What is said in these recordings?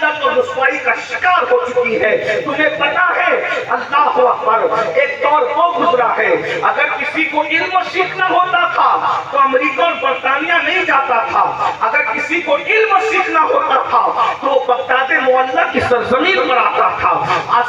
ذلت اور رسوائی کا شکار ہو چکی ہے. تمہیں پتا ہے اللہ اکبر ایک دور وہ گزرا ہے اگر کسی کو علم سیکھنا ہوتا تھا تو امریکہ اور برطانیہ نہیں جاتا تھا. اگر کسی کو علم سیکھنا ہوتا تھا تو وہ بغداد معلیٰ کی سرزمین پر آتا تھا,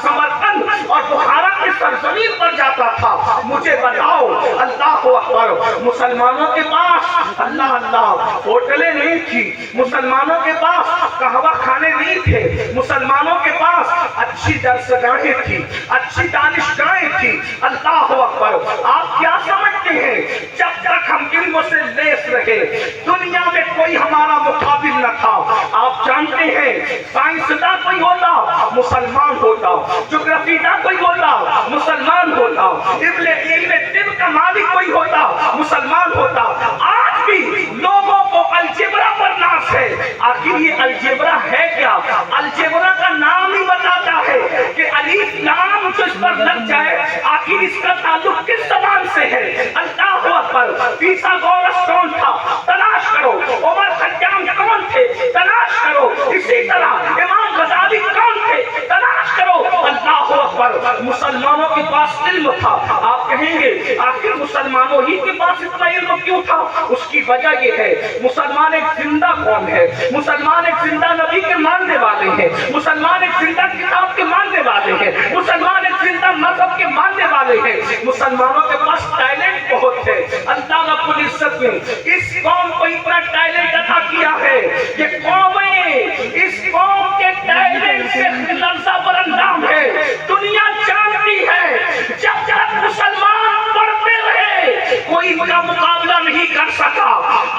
سمرقند اور بخارا کی سرزمین پر جاتا تھا. مجھے بتاؤ اللہ اکبر, مسلمانوں کے پاس اللہ اللہ ہوٹلیں نہیں تھی, مسلمانوں کے پاس قہوہ خانے نہیں تھے, مسلمانوں کے پاس اچھی درسگاہیں تھی, اچھی دانشگاہیں تھی. اللہ اکبر. آپ کیا سمجھتے ہیں جب تک ہم علم سے لیس رہے دنیا میں کوئی ہمارا مقابل نہ تھا. آپ جانتے ہیں سائنسداں کوئی ہوتا مسلمان ہوتا, جغرافی داں کوئی ہوتا مسلمان ہوتا, علم طب کا مالک کوئی ہوتا مسلمان ہوتا. آج بھی لوگوں کو الجبرا پر ناز ہے. آخر یہ الجبرا ہے کیا؟ الجبرا کا نام ہی بتاتا ہے کہ الف لام جو اس پر لگ جائے آخر اس کا تعلق کس زبان سے ہے. اللہ اکبر. فیثاغورس کون تھا تلاش کرو, عمر خیام کون تھے تلاش کرو, اسی طرح امام غزالی کون تھے تلاش کرو. اللہ اکبر. مسلمانوں کے پاس علم تھا. آپ کہیں گے آخر مسلمانوں ہی کے پاس اتنا علم کیوں تھا؟ اس کی وجہ یہ ہے مسلمان ایک زندہ قوم ہے, مسلمان ایک زندہ نبی کے ماننے والے ہیں, مسلمان ایک زندہ کتاب کے ماننے والے ہیں, مسلمان ایک زندہ مذہب کے ماننے والے ہیں. مسلمانوں کے پاس ٹیلنٹ بہت ہے. اللہ رب العزت نے اس قوم کو اتنا ٹیلنٹ عطا کیا ہے کہ قومیں اس قوم کے ٹیلنٹ سے لرزہ پر اندام ہے. دنیا جانتی ہے جب تک مسلمان پڑھتے رہے کوئی ان کا مقابلہ نہیں کر سکا.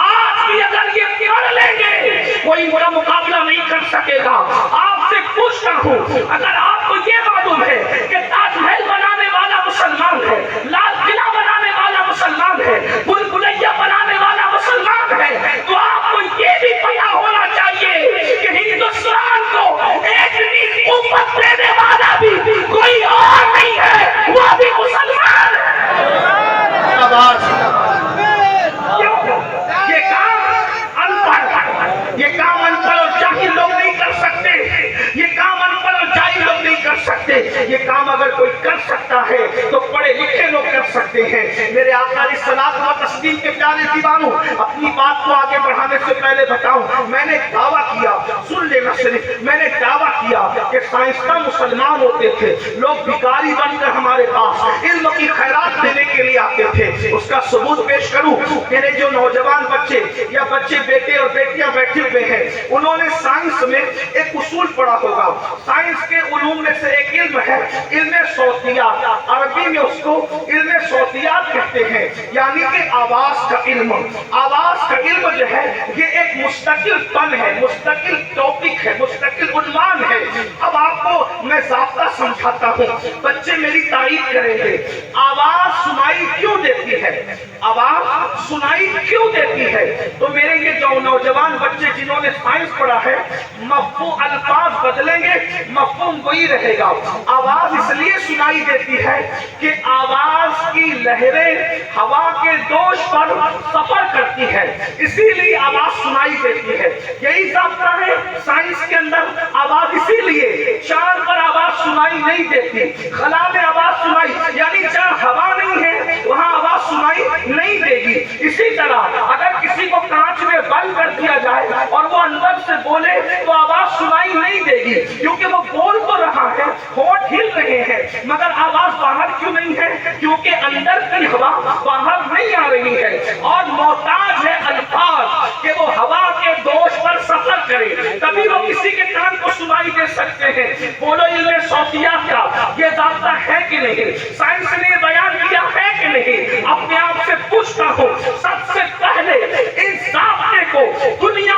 آج بھی اگر یہ پڑھ لیں گے کوئی ان کا مقابلہ نہیں کر سکے گا. آپ سے پوچھتا ہوں اگر آپ کو یہ معلوم ہے کہ تاج محل بنانے والا مسلمان ہے, لال قلعہ بنانے والا مسلمان ہے, بھول بھلیا بنانے والا مسلمان ہے, تو آپ کو یہ بھی پتا ہونا چاہیے کہ ہندوستان کو ایک قوت دینے والا بھی کوئی اور نہیں ہے, وہ بھی مسلمان ہے. یہ کام ان پڑھ اور جاہل لوگ نہیں کر سکتے. یہ کام ان پڑھ اور جاہل لوگ نہیں کر سکتے. یہ کام اگر کوئی کر سکتا ہے تو پڑھے لکھے لوگ کر سکتے ہیں. میرے آقا علیہ الصلوۃ والتسلیم کے پیارے دیوانوں, اپنی بات کو آگے بڑھانے سے پہلے بتاؤں, میں نے دعویٰ کیا, سن لینا صرف, میں نے دعویٰ کیا کہ سائنسداں مسلمان ہوتے تھے, لوگ بھکاری بن کر ہمارے پاس علم کی خیرات دینے کے لیے آتے تھے. اس کا ثبوت پیش کروں, میرے جو نوجوان بچے یا بچے بیٹے اور بیٹیاں بیٹھے ہوئے ہیں انہوں نے سائنس میں ایک اصول پڑھا ہوگا. سائنس کے علوم میں سے ایک علم ہے علم صوتیات, عربی میں اس کو علم صوتیات کہتے ہیں, یعنی کہ آواز کا علم. آواز کا علم جو ہے یہ ایک مستقل فن ہے, مستقل ٹاپک ہے, مستقل عنوان ہے. اب آپ کو میں ضابطہ سمجھاتا ہوں, بچے میری تعریف کریں گے. آواز سنائی کیوں دیتی ہے؟ آواز سنائی کیوں دیتی ہے؟ تو میرے یہ جو نوجوان بچے جنہوں نے سائنس پڑھا ہے, مفہوم الفاظ بدلیں گے مفہوم وہی رہے گا. آواز اس لیے سنائی دیتی ہے کہ آواز کی لہریں ہوا کے دوش پر سفر کرتی ہے, اسی لیے آواز سنائی دیتی ہے. یہی ضابطہ ہے سائنس کے اندر. آواز اسی لیے چاند پر آواز سنائی نہیں دیتی, خلا میں آواز سنائی, یعنی جہاں ہوا نہیں ہے وہاں آواز سنائی نہیں دے گی. اسی طرح اگر کسی کو کانچ میں بند کر دیا جائے اور وہ اندر سے بولے تو آواز سنائی نہیں دے گی, کیونکہ وہ بول تو رہا ہے, ہونٹ ہل رہے ہیں, مگر آواز باہر کیوں نہیں ہے؟ کیونکہ اندر کی ہوا باہر نہیں آ رہی ہے اور محتاج ہے الفاظ کہ وہ ہوا کے دوش پر سفر کرے, تبھی وہ کسی کے کان کو سنائی دے سکتے ہیں. بولو علم صوتیات کا یہ ضابطہ ہے کہ نہیں؟ سائنس نے بیان کیا ہے کہ نہیں؟ اپنے آپ سے پوچھتا ہوں. سب سے پہلے اس ضابطے کو دنیا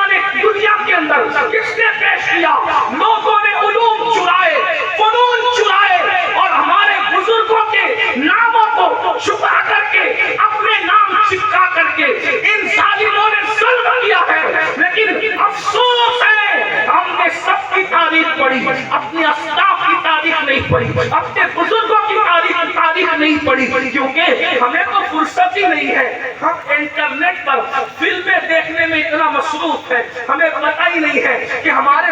کے اندر کس نے پیش کیا؟ لوگوں نے علوم چرائے, فنون چرائے اور ہمارے بزرگوں کے ناموں کو چھپا کر کے اپنے نام چپکا کر کے ان ظالموں نے ظلم کیا ہے. لیکن افسوس ہے ہم نے سب کی تاریخ پڑھی, اپنے اسلاف کی تاریخ نہیں پڑھی, اپنے بزرگوں کی تاریخ نہیں پڑھی, کیونکہ ہمیں تو فرصت ہی نہیں ہے. ہم انٹرنیٹ پر فلمیں دیکھنے میں اتنا مصروف ہے, ہمیں پتہ ہی نہیں ہے کہ ہمارے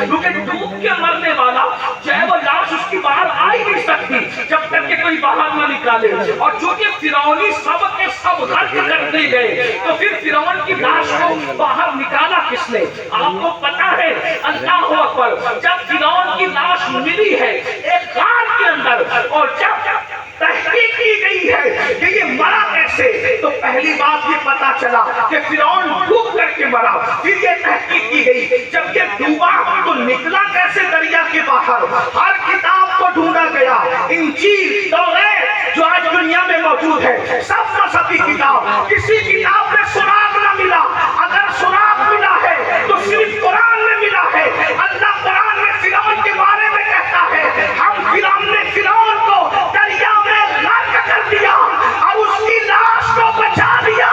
کیونکہ ڈوب کے مرنے والا جو ہے وہ لاش اس کی باہر آ ہی نہیں سکتی جب تک کہ کوئی باہر نہ نکالے. اور چونکہ فرعونی سب کے سب غرق کر دیے گئے تو پھر فرعون کی لاش کو باہر نکالا کس نے؟ آپ کو پتا ہے اللہ اکبر، جب فرعون کی لاش ملی ہے ایک غار کے اندر اور جب تحقیق کی گئی ہے کہ یہ مرا کیسے، تو پہلی بات یہ پتا چلا کہ فرعون ڈوب کر کے مرا. پھر یہ تحقیق کی گئی جب یہ ڈوبا تو نکلا کیسے دریا کے باہر. ہر کتاب کو ڈھونڈا گیا، انجیل، توریت جو آج دنیا میں موجود ہے، سب مذہبی کتاب، کسی کتاب میں سراغ نہ ملا. اگر سراغ ملا ہے تو صرف قرآن میں ملا ہے. اللہ قرآن میں فرعون کے بارے میں کہتا ہے ہم فرعون کو دریا میں غرق کر دیا اور اس کی لاش کو بچا دیا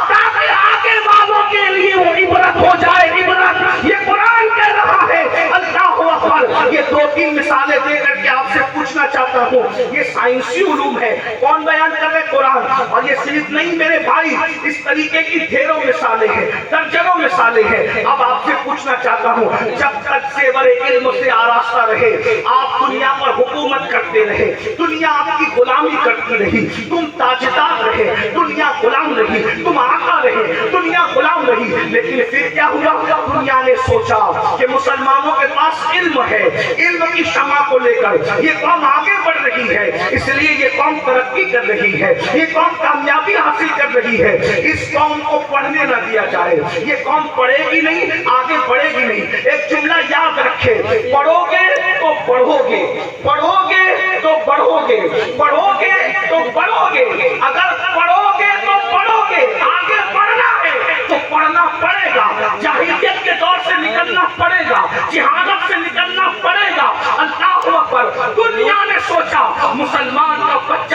تاکہ آگے والوں کے لیے وہ عبرت ہو جائے. عبرت یہ قرآن کہہ رہا ہے. اللہ اکبر. یہ دو تین مثالیں دے کر کے آپ سے پوچھنا چاہتا ہوں، یہ سائنسی علوم ہے، کون بیان کر رہے قرآن؟ اور یہ صرف نہیں میرے بھائی، اس طریقے کی ڈھیروں مثالیں ہیں، درجنوں مثالیں ہیں. اب آپ سے پوچھنا چاہتا ہوں، جب تک زیور علم سے آراستہ رہے آپ دنیا پر حکومت کرتے رہے، دنیا آپ کی غلامی کرتی رہی، تم تاجدار رہے، دنیا غلام رہی، تم آقا رہے، دنیا غلام رہی. لیکن پھر کیا ہوا؟ دنیا نے سوچا کہ مسلمانوں کے پاس علم ہے، علم کی شمع کو لے کر یہ قوم آگے بڑھ رہی ہے، اس لیے یہ قوم ترقی کر رہی ہے، یہ قوم کامیابی حاصل کر رہی ہے. اس قوم کو پڑھنے نہ دیا جائے. یہ قوم پڑھے گی نہیں، آگے بڑھے گی نہیں. ایک جملہ یاد رکھے، پڑھو گے تو بڑھو گے، پڑھو گے تو بڑھو گے، پڑھو گے تو بڑھو گے. اگر پڑھو گے تو بڑھو گے. آگے بڑھنا ہے تو پڑھنا پڑے گا. جاہلیت کے دور سے نکلنا پڑے گا، جہالت سے نکلنا پڑے گا. اللہ اکبر. دنیا نے سوچا مسلمان کا بچہ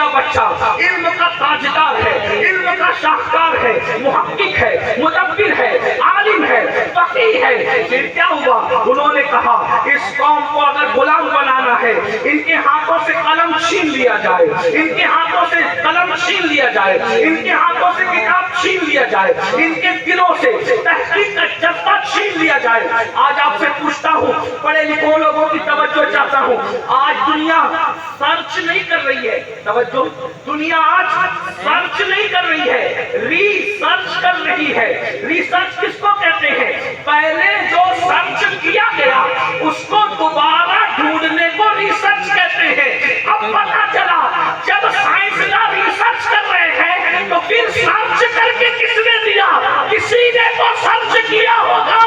علم کا تاجدار ہے، علم کا شاہکار ہے، محقق ہے، مدبر ہے، عالم ہے، فقیہ ہے. پھر کیا ہوا؟ انہوں نے کہا اس قوم کو اگر غلام بنانا ہے ان کے ہاتھوں سے قلم چھین لیا جائے، ان کے ہاتھوں سے قلم چھین لیا جائے، ان کے ہاتھوں سے کتاب چھین لیا جائے، ان کے دلوں سے تحقیق کا جذبہ چھین لیا جائے. آج آپ سے پوچھتا ہوں، پڑھے لکھے لوگوں کی توجہ چاہتا ہوں. آج دنیا سرچ نہیں کر رہی ہے، توجہ، دنیا آج سرچ نہیں کر رہی ہے، ریسرچ کر رہی ہے. ریسرچ کس کو کہتے ہیں؟ پہلے جو سرچ کیا گیا اس کو دوبارہ ڈھونڈنے کو ریسرچ کہتے ہیں. اب پتا چلا جب سائنسداں ریسرچ کر رہے ہیں تو پھر سرچ کر کے کس نے دیا؟ کسی نے تو سرچ کیا ہوگا،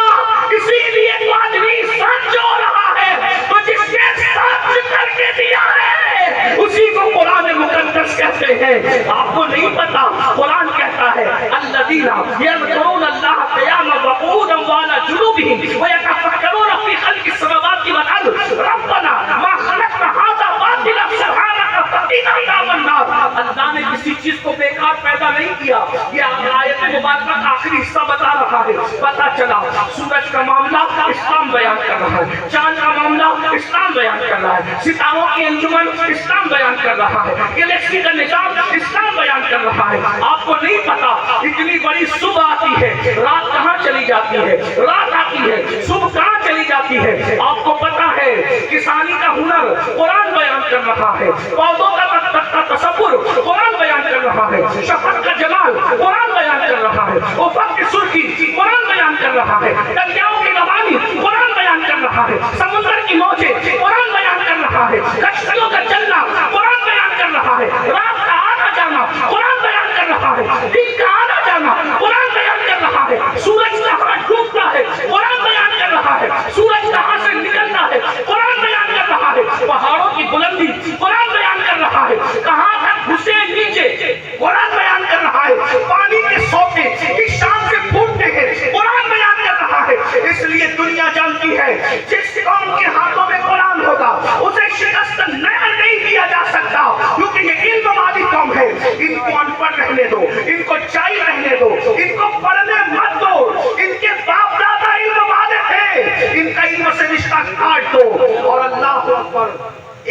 اسی لیے تو آج ریسرچ ہو رہا ہے. تو جس نے سرچ کر کے دیا ہے اسی کو قرآن مقدس کہتے ہیں. آپ کو نہیں پتا، قرآن کہتا ہے الذین یذکرون اللہ قیاما وقعودا وعلی جنوبہم ویتفکرون فی خلق السماوات والارض ربنا ما خلقت ھذا باطلا سبحانک فقنا عذاب النار. اللہ نے کسی چیز کو بیکار پیدا نہیں کیا. یہ آیت مبارکہ کا آخری حصہ بتا رہا ہے. پتا چلا سورج کا معاملہ اسلام بیان کر رہا ہے، چاند کا معاملہ اسلام بیان کر رہا ہے، ستاروں کی انجمن اسلام بیان کر رہا ہے، گلیکسی کا نظام اسلام بیان کر رہا ہے. آپ کو نہیں پتا اتنی بڑی صبح آتی ہے، رات کہاں چلی جاتی ہے، رات آتی ہے، صبح کہاں چلی جاتی ہے. آپ کو پتا ہے کسانی کا ہنر قرآن بیان کر رہا ہے، پودوں کا تصور قرآن بیان کر رہا ہے، شفق کا جمال قرآن بیان کر رہا ہے، افق کی سرخی قرآن بیان کر رہا ہے، دریاؤں کی روانی قرآن بیان کر رہا ہے، سمندر کی موجیں قرآن بیان کر رہا ہے، کشتیوں کا چلنا قرآن بیان کر رہا ہے، رات کا آنا جانا قرآن بیان کر رہا ہے، دن کا آنا جانا قرآن بیان کر رہا ہے، سورج کہاں ڈوبتا ہے قرآن بیان کر رہا ہے، سورج کہاں سے نکلتا ہے قرآن بیان کر رہا ہے، پہاڑوں کی بلندی قرآن بیان کر رہا ہے، کہاں تک گھسے نیچے قرآن بیان کر رہا ہے، پانی کے سوتے کس شان سے پھوٹتے ہیں قرآن بیان کر رہا ہے. اس لیے دنیا جانتی ہے جس قوم کے ہاتھوں میں قرآن ہوگا اسے شکست نہیں دیا جا سکتا، کیونکہ یہ علم والی قوم ہے. ان کو ان پڑھ رہنے دو، ان کو جاہل رہنے دو، ان کو پڑھنے مت دو. ان کے باپ دادا علم والے تھے، ان کا علم سے رشتہ کاٹ دو. اور اللہ اکبر،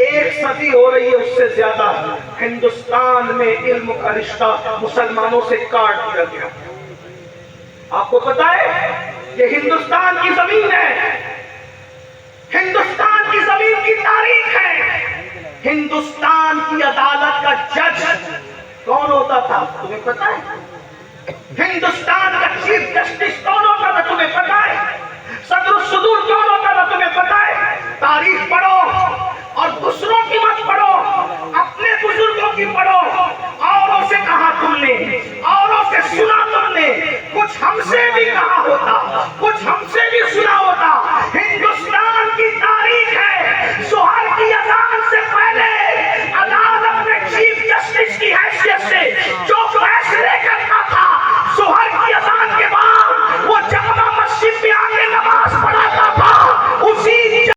1 صدی ہو رہی ہے، اس سے زیادہ ہندوستان میں علم کا رشتہ مسلمانوں سے کاٹ دیا گیا. آپ کو پتا ہے یہ ہندوستان کی زمین ہے، ہندوستان کی زمین کی تاریخ ہے۔ ہندوستان کی عدالت کا جج کون ہوتا تھا تمہیں پتا ہے؟ ہندوستان کا چیف جسٹس کون